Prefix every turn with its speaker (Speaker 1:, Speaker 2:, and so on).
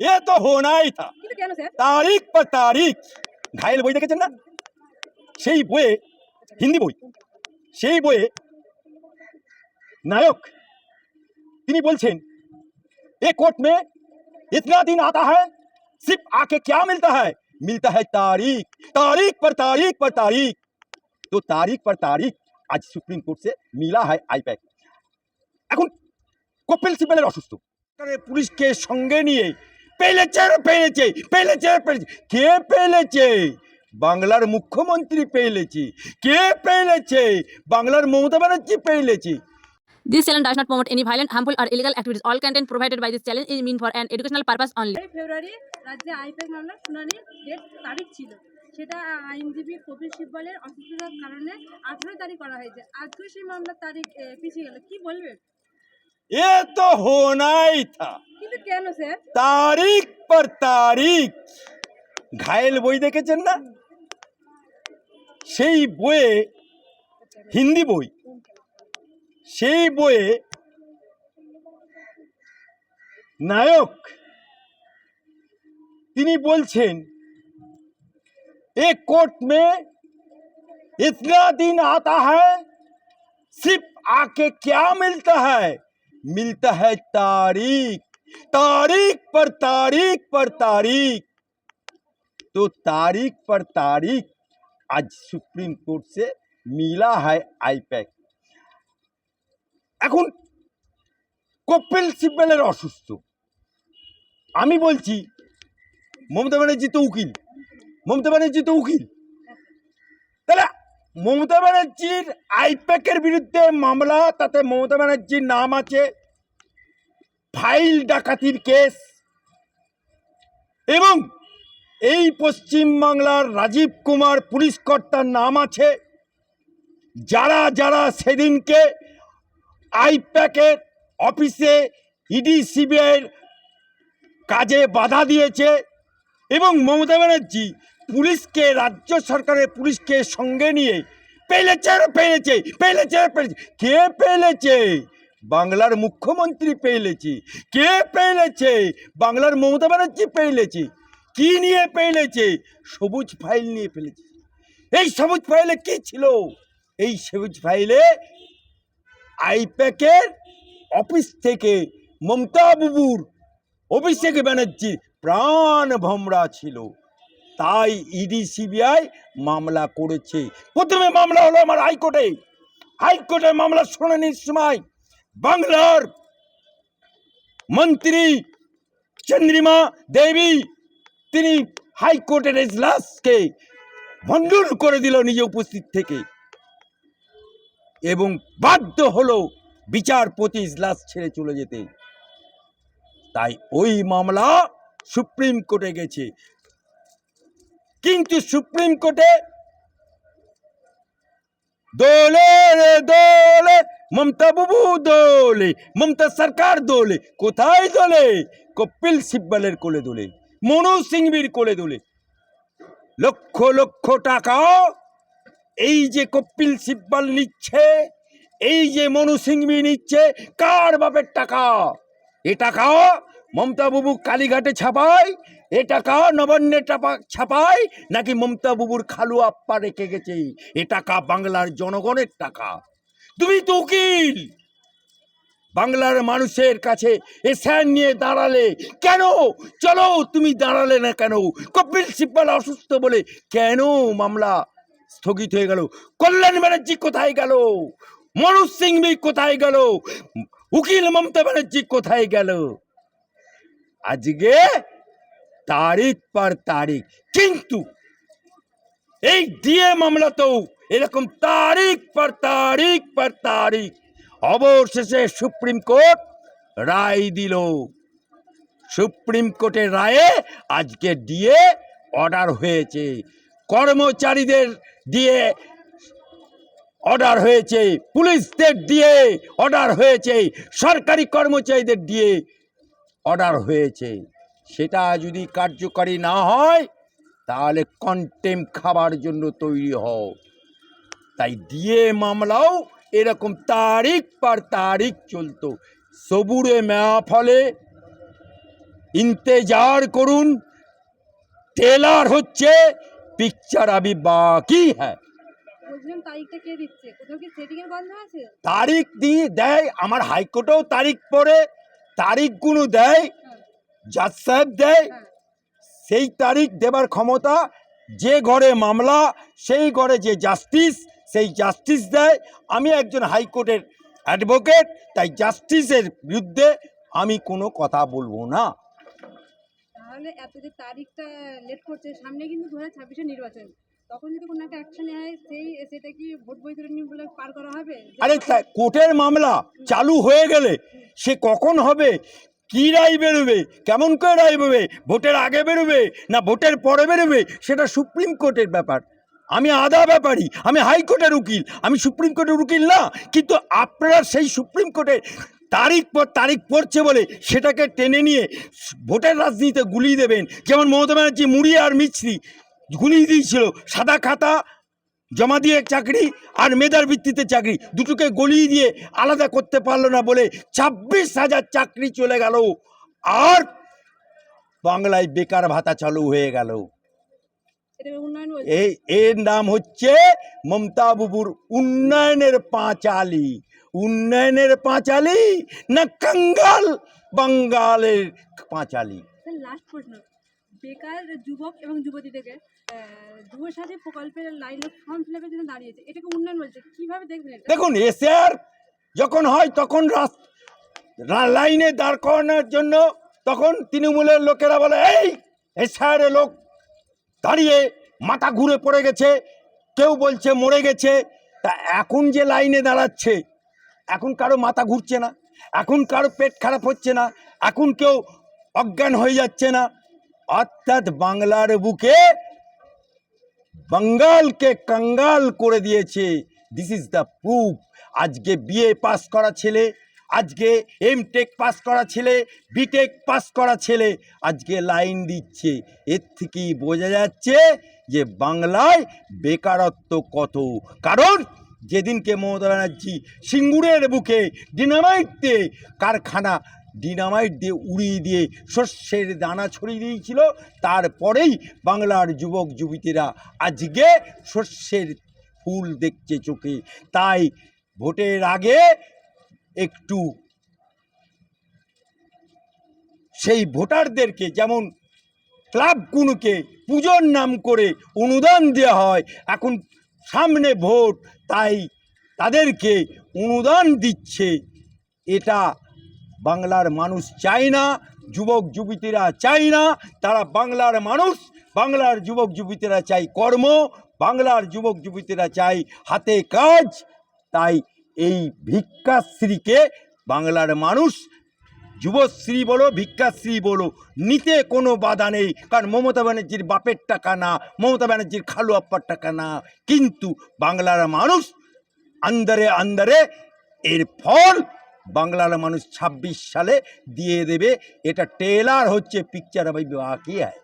Speaker 1: ये तो होना ही था। तारीख पर तारीख घायल বই দেখেছেন না? সেই বইয়ে হিন্দি বই, সেই বইয়ে नायक তিনি বলছেন एक कोर्ट में इतना दिन आता है, सिर्फ आके क्या मिलता है तारीख, तारीख पर तारीख पर तारीख। तो तारीख पर तारीख आज सुप्रीम कोर्ट से मिला है आईपैक। এখন কপিল সিব্বলের অসুস্থ, পুলিশকে সঙ্গে নিয়ে পেলেছে। কে পেলেছে? বাংলার মুখ্যমন্ত্রী পেলেছে। কে পেলেছে? বাংলার Mamata Banerjee পেলেছে।
Speaker 2: This channel does not promote any violent, harmful, or illegal activities. All content provided by this channel is meant for an educational purpose only.
Speaker 3: ফেব্রুয়ারি রাজ্যে আইপ্যাক মামলার শুনানির ডেট তারিখ ছিল, সেটা আইনজীবী কপিল সিব্বলের অসুস্থতার কারণে 18 তারিখ করা হয়েছে। আজকে সেই মামলার তারিখ পিছিয়ে গেল, কি বলবেন?
Speaker 1: ये तो होना ही था।
Speaker 3: কিন্তু কেন স্যার?
Speaker 1: तारीख पर तारीख ঘায়েল বই দেখেছেন না? সেই বইয়ে হিন্দি বই, সেই বইয়ে নায়ক তিনি বলছেন एक कोर्ट में इतना दिन आता है, सिर्फ आके क्या मिलता है तारीख, तारीख पर तारीख पर तारीख। तो तारीख पर तारीख आज सुप्रीम कोर्ट से मिला है आईपैक। এখন কপিল সিব্বলের অসুস্থ, আমি বলছি মমতা ব্যানার্জি তো উকিল, তাহলে মমতা ব্যানার্জির আইপ্যাকের বিরুদ্ধে মামলা, তাতে মমতা ব্যানার্জির নাম আছে, ফাইল ডাকাতির কেস, এবং এই পশ্চিমবাংলার রাজীব কুমার পুলিশ কর্তার নাম আছে, যারা যারা সেদিনকে আইপ্যাকের অফিসে ইডি সিবিআইয়ের কাজে বাধা দিয়েছে। এবং মমতা ব্যানার্জি পুলিশকে, রাজ্য সরকারের পুলিশকে সঙ্গে নিয়ে পেলেছে। কে পেলেছে? বাংলার মুখ্যমন্ত্রী পেলেছে। কে পেলেছে? বাংলার মমতা ব্যানার্জি পেলেছে। কি নিয়ে পেলেছে? সবুজ ফাইল নিয়ে ফেলেছে। এই সবুজ ফাইলে কি ছিল? এই সবুজ ফাইলে আইপ্যাকের অফিস থেকে মমতা বুবুর, অভিষেক ব্যানার্জির প্রাণ ভমরা ছিল, তাই ইডি সিবিআই মামলা করেছে। প্রথমে মামলা হলো আমার হাইকোর্টে মামলা শুনানির সময় বাংলার মন্ত্রী চন্দ্রিমা দেবী তিনি হাইকোর্টের এজলাসকে ভণ্ডুল করে দিল নিজে উপস্থিত থেকে, এবং বাধ্য হলো বিচারপতি ইজলাস ছেড়ে চলে যেতে। তাই ওই মামলা সুপ্রিম কোর্টে গেছে। কিন্তু সুপ্রিম কোর্টে দোলে রে দোলে, মমতা বুবু দোলে, মমতা সরকার দোলে। কোথায় দোলে? কপিল সিব্বলের কোলে দোলে, মনু সিংভির কোলে দোলে। লক্ষ লক্ষ টাকা এই যে কপিল সিব্বল নিচ্ছে, এই যে মনু সিংভি নিচ্ছে, কার বাপের টাকা? এ টাকা মমতা বুবু কালীঘাটে ছাপায়, এ টাকা নবান্নে ছাপায়, নাকি মমতা বুবুর খালু আপ্পা রেখে গেছে? এ টাকা বাংলার জনগণের টাকা। তুমি তো উকিল, বাংলার মানুষের কাছে এসআর নিয়ে দাঁড়ালে কেন? চলো, তুমি দাঁড়ালে না কেন? কপিল সিব্বল অসুস্থ বলে কেন মামলা স্থগিত হয়ে গেল? কল্যাণ ব্যানার্জি কোথায় গেল? মনোজ সিংভি কোথায় গেল? উকিল মমতা ব্যানার্জি কোথায় গেল? আজকে তারিখ পর তারিখ, কিন্তু এই ডিএ মামলাতেও এরকম তারিখ পর তারিখ পর তারিখ। অবশেষে সুপ্রিম কোর্ট রায় দিল। সুপ্রিম কোর্টের রায়ে আজকে ডিএ অর্ডার হয়েছে, কর্মচারীদের ডিএ অর্ডার হয়েছে, পুলিশদের ডিএ অর্ডার হয়েছে, সরকারি কর্মচারীদের ডিএ অর্ডার হয়েছে। সেটা যদি কার্যকারী না হয় তাহলে কন্টেম খাবার জন্য তৈরি হও। তাই ডিএ মামলাও এরকম তারিখ পর তারিখ চলতো। সবুরে মেয়া ফলে ইন্তেজার করুন, ট্রেলার হচ্ছে, পিকচার আবি বাকি হ্যাঁ।
Speaker 3: বলছিলাম তারিখটা কে দিচ্ছে? কোথাও কি সেটিং এর গন্ধ আছে?
Speaker 1: তারিখ দিয়ে দেয়, আমার হাইকোর্টেও তারিখ পড়ে, তারিখগুলো দেয়,
Speaker 3: হ্যাঁ,
Speaker 1: জাজ সাহেব দেয়,
Speaker 3: হ্যাঁ।
Speaker 1: সেই তারিখ দেবার ক্ষমতা যে ঘরে মামলা, সেই ঘরে যে জাস্টিস, সেই জাস্টিস দেয়। আমি একজন হাইকোর্টের অ্যাডভোকেট, তাই জাস্টিসের বিরুদ্ধে আমি কোনো কথা বলবো না।
Speaker 3: তাহলে এত যে তারিখটা লেট করছে, সামনে কিন্তু 2026-এর নির্বাচন, তখন যদি কোনো একটা অ্যাকশন হয় সেটা কি ভোট বৈতরণী বলে পার করা হবে?
Speaker 1: আরে কোর্টের মামলা চালু হয়ে গেলে সে কখন হবে, কি রায় বেরোবে, কেমন করে রায় বেরোবে, ভোটের আগে বেরোবে না ভোটের পরে বেরোবে, সেটা সুপ্রিম কোর্টের ব্যাপার। আমি আধা ব্যাপারী, আমি হাইকোর্টের উকিল, আমি সুপ্রিম কোর্টের উকিল না। কিন্তু আপনারা সেই সুপ্রিম কোর্টের তারিখ পর তারিখ পড়ছে বলে সেটাকে টেনে নিয়ে ভোটের রাজনীতিতে গুলিয়ে দেবেন। যেমন মমতা ব্যানার্জি মুড়ি আর মিছরি গুলিয়ে দিয়েছিল, সাদা খাতা জমা দিয়ে চাকরি আর মেধার ভিত্তিতে চাকরি, দুটোকে গলিয়ে দিয়ে আলাদা করতে পারলো না বলে 26,000 চাকরি চলে গেল, আর বাংলায় বেকার ভাতা চালু হয়ে গেল।
Speaker 3: এটা উন্নয়ন বলছে।
Speaker 1: এর নাম হচ্ছে মমতা বাবুর উন্নয়নের পাঁচালি। উন্নয়নের পাঁচালি না কাঙ্গাল বাঙ্গালের পাঁচালি?
Speaker 3: স্যার, লাস্ট প্রশ্ন, বেকার যুবক এবং যুবতীদেরকে যুবসাথী প্রকল্পের লাইনে ফর্ম ফিল আপের জন্য দাঁড়িয়েছে, এটাকে উন্নয়ন বলছে, কিভাবে দেখবেন এটা?
Speaker 1: দেখুন, এসআর যখন হয় তখন লাইনে দাঁড় করানোর জন্য তখন তৃণমূলের লোকেরা বলে এই এসআরের লোক দাঁড়িয়ে মাথা ঘুরে পড়ে গেছে, কেউ বলছে মরে গেছে। তা এখন যে লাইনে দাঁড়াচ্ছে, এখন কারো মাথা ঘুরছে না, এখন কারো পেট খারাপ হচ্ছে না, এখন কেউ অজ্ঞান হয়ে যাচ্ছে না। অর্থাৎ বাংলার বুকে বাঙ্গালকে কাঙ্গাল করে দিয়েছে। This is the proof. আজকে বিএ পাস করা ছেলে, আজকে এমটেক পাস করা ছেলে, বিটেক পাস করা ছেলে আজকে লাইন দিচ্ছে। এর থেকেই বোঝা যাচ্ছে যে বাংলায় বেকারত্ব কত। কারণ যেদিনকে মমতা ব্যানার্জি সিঙ্গুরের বুকে ডিনামাইট দিয়ে কারখানা ডিনামাইট দিয়ে উড়িয়ে দিয়ে শস্যের দানা ছড়িয়ে দিয়েছিল, তারপরেই বাংলার যুবক যুবতীরা আজকে শস্যের ফুল দেখছে চোখে। তাই ভোটের আগে একটু সেই ভোটারদেরকে, যেমন ক্লাবগুলোকে পুজোর নাম করে অনুদান দেওয়া হয়, এখন সামনে ভোট, তাই তাদেরকে অনুদান দিচ্ছে। এটা বাংলার মানুষ চায় না, যুবক যুবতীরা চায় না। তারা বাংলার মানুষ, বাংলার যুবক যুবতীরা চাই কর্ম, বাংলার যুবক যুবতীরা চাই হাতে কাজ। তাই এই ভিক্ষাশ্রীকে বাংলার মানুষ, যুবশ্রী বলো ভিক্ষাশ্রী বলো, নিতে কোনো বাধা নেই। কারণ মমতা ব্যানার্জির বাপের টাকা না, মমতা ব্যানার্জির খালু আপ্পার টাকা না। কিন্তু বাংলার মানুষ আন্দারে আন্দারে এর ফল বাংলার মানুষ 26 সালে দিয়ে দেবে। এটা ট্রেলার হচ্ছে, পিকচার বাকি হয়।